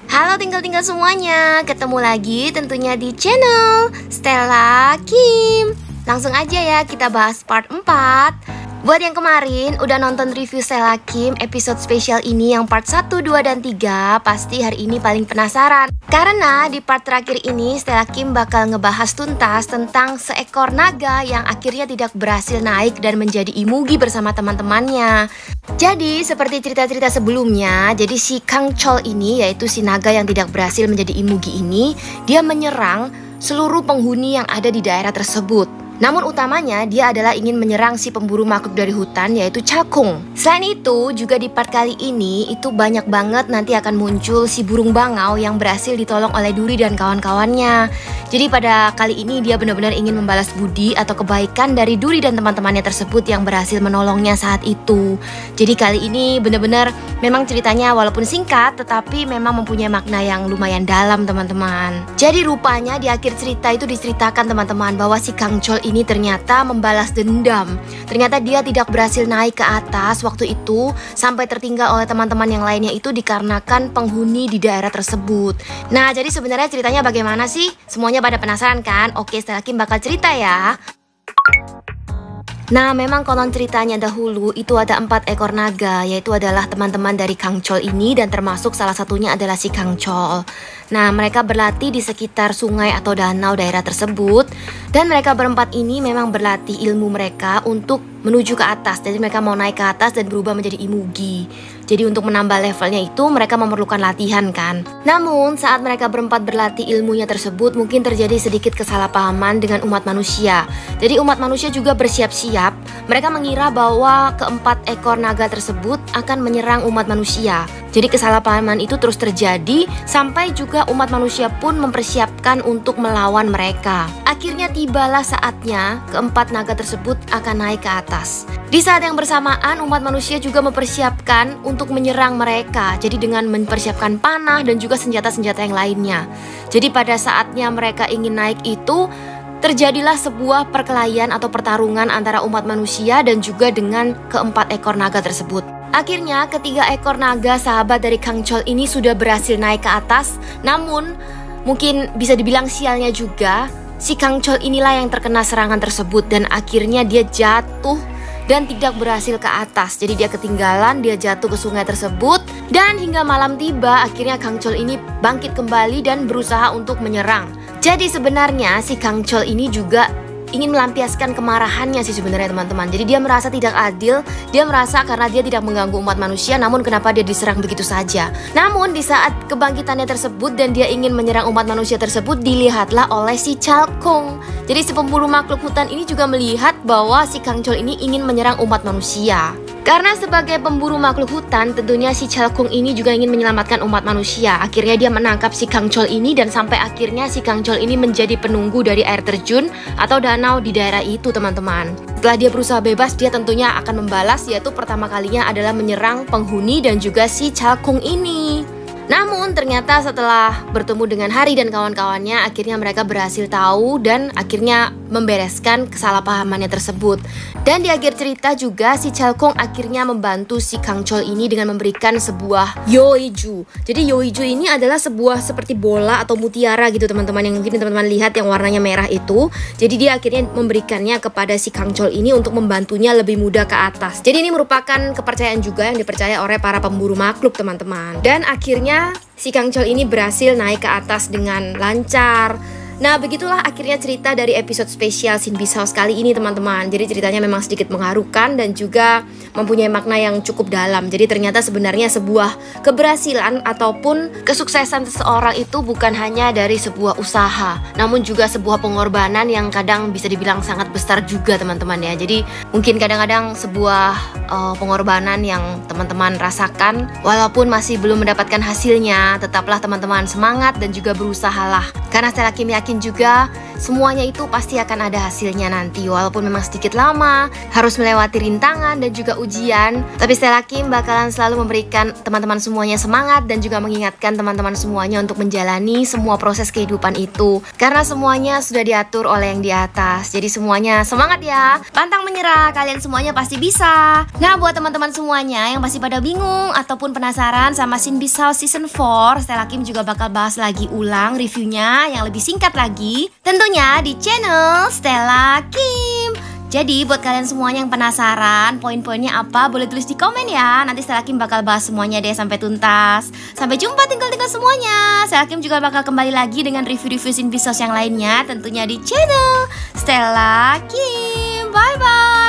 Halo tinggal-tinggal semuanya, ketemu lagi tentunya di channel Stella Kim. Langsung aja ya kita bahas part 4. Buat yang kemarin udah nonton review Stella Kim episode spesial ini yang part 1, 2, dan 3, pasti hari ini paling penasaran. Karena di part terakhir ini Stella Kim bakal ngebahas tuntas tentang seekor naga yang akhirnya tidak berhasil naik dan menjadi imugi bersama teman-temannya. Jadi seperti cerita-cerita sebelumnya, jadi si Kang Chol ini, yaitu si naga yang tidak berhasil menjadi imugi ini, dia menyerang seluruh penghuni yang ada di daerah tersebut. Namun utamanya dia adalah ingin menyerang si pemburu makhluk dari hutan, yaitu Cakung. Selain itu juga di part kali ini itu banyak banget nanti akan muncul si burung bangau yang berhasil ditolong oleh Duri dan kawan-kawannya. Jadi pada kali ini dia benar-benar ingin membalas budi atau kebaikan dari Duri dan teman-temannya tersebut yang berhasil menolongnya saat itu. Jadi kali ini benar-benar memang ceritanya walaupun singkat tetapi memang mempunyai makna yang lumayan dalam teman-teman. Jadi rupanya di akhir cerita itu diceritakan teman-teman bahwa si Kang Chol ini ternyata membalas dendam. Ternyata dia tidak berhasil naik ke atas waktu itu sampai tertinggal oleh teman-teman yang lainnya itu dikarenakan penghuni di daerah tersebut. Nah, jadi sebenarnya ceritanya bagaimana sih? Semuanya pada penasaran kan? Oke, Stella Kim bakal cerita ya. Nah, memang konon ceritanya dahulu itu ada 4 ekor naga, yaitu adalah teman-teman dari Kang Chol ini dan termasuk salah satunya adalah si Kang Chol. Nah, mereka berlatih di sekitar sungai atau danau daerah tersebut dan mereka berempat ini memang berlatih ilmu mereka untuk menuju ke atas. Jadi mereka mau naik ke atas dan berubah menjadi imugi. Jadi untuk menambah levelnya itu mereka memerlukan latihan kan. Namun saat mereka berempat berlatih ilmunya tersebut mungkin terjadi sedikit kesalahpahaman dengan umat manusia. Jadi umat manusia juga bersiap-siap. Mereka mengira bahwa keempat ekor naga tersebut akan menyerang umat manusia. Jadi kesalahpahaman itu terus terjadi sampai juga umat manusia pun mempersiapkan untuk melawan mereka. Akhirnya tibalah saatnya keempat naga tersebut akan naik ke atas. Di saat yang bersamaan umat manusia juga mempersiapkan untuk menyerang mereka. Jadi dengan mempersiapkan panah dan juga senjata-senjata yang lainnya. Jadi pada saatnya mereka ingin naik itu terjadilah sebuah perkelahian atau pertarungan antara umat manusia dan juga dengan keempat ekor naga tersebut. Akhirnya ketiga ekor naga sahabat dari Kang Chol ini sudah berhasil naik ke atas. Namun mungkin bisa dibilang sialnya juga, si Kang Chol inilah yang terkena serangan tersebut dan akhirnya dia jatuh dan tidak berhasil ke atas. Jadi dia ketinggalan, dia jatuh ke sungai tersebut. Dan hingga malam tiba, akhirnya Kang Chol ini bangkit kembali dan berusaha untuk menyerang. Jadi sebenarnya si Kang Chol ini juga ingin melampiaskan kemarahannya sih sebenarnya teman-teman. Jadi dia merasa tidak adil, dia merasa karena dia tidak mengganggu umat manusia, namun kenapa dia diserang begitu saja. Namun di saat kebangkitannya tersebut dan dia ingin menyerang umat manusia tersebut, dilihatlah oleh si Cakung. Jadi si pemburu makhluk hutan ini juga melihat bahwa si Kang Chol ini ingin menyerang umat manusia. Karena sebagai pemburu makhluk hutan, tentunya si Cakung ini juga ingin menyelamatkan umat manusia. Akhirnya dia menangkap si Kang Chol ini dan sampai akhirnya si Kang Chol ini menjadi penunggu dari air terjun atau danau di daerah itu teman-teman. Setelah dia berusaha bebas, dia tentunya akan membalas, yaitu pertama kalinya adalah menyerang penghuni dan juga si Cakung ini. Namun ternyata setelah bertemu dengan Hari dan kawan-kawannya, akhirnya mereka berhasil tahu dan akhirnya membereskan kesalahpahamannya tersebut. Dan di akhir cerita juga si Cakung akhirnya membantu si Kang Chol ini dengan memberikan sebuah Yoiju. Jadi Yoiju ini adalah sebuah seperti bola atau mutiara gitu teman-teman, yang mungkin teman-teman lihat yang warnanya merah itu. Jadi dia akhirnya memberikannya kepada si Kang Chol ini untuk membantunya lebih mudah ke atas. Jadi ini merupakan kepercayaan juga yang dipercaya oleh para pemburu makhluk teman-teman. Dan akhirnya si Kang Chol ini berhasil naik ke atas dengan lancar. Nah, begitulah akhirnya cerita dari episode spesial Sin Beast House kali ini teman-teman. Jadi ceritanya memang sedikit mengharukan dan juga mempunyai makna yang cukup dalam. Jadi ternyata sebenarnya sebuah keberhasilan ataupun kesuksesan seseorang itu bukan hanya dari sebuah usaha, namun juga sebuah pengorbanan yang kadang bisa dibilang sangat besar juga teman-teman ya. Jadi mungkin kadang-kadang sebuah pengorbanan yang teman-teman rasakan, walaupun masih belum mendapatkan hasilnya, tetaplah teman-teman semangat dan juga berusahalah. Karena Stella Kim yakin juga semuanya itu pasti akan ada hasilnya nanti. Walaupun memang sedikit lama, harus melewati rintangan dan juga ujian, tapi Stella Kim bakalan selalu memberikan teman-teman semuanya semangat dan juga mengingatkan teman-teman semuanya untuk menjalani semua proses kehidupan itu. Karena semuanya sudah diatur oleh yang di atas. Jadi semuanya semangat ya. Pantang menyerah, kalian semuanya pasti bisa. Nah, buat teman-teman semuanya yang masih pada bingung ataupun penasaran sama Shin Beast House Season 4, Stella Kim juga bakal bahas lagi ulang reviewnya yang lebih singkat lagi. Tentunya di channel Stella Kim. Jadi buat kalian semuanya yang penasaran poin-poinnya apa, boleh tulis di komen ya. Nanti Stella Kim bakal bahas semuanya deh sampai tuntas. Sampai jumpa tinggal-tinggal semuanya. Stella Kim juga bakal kembali lagi dengan review-review Shin Beast House yang lainnya, tentunya di channel Stella Kim. Bye-bye.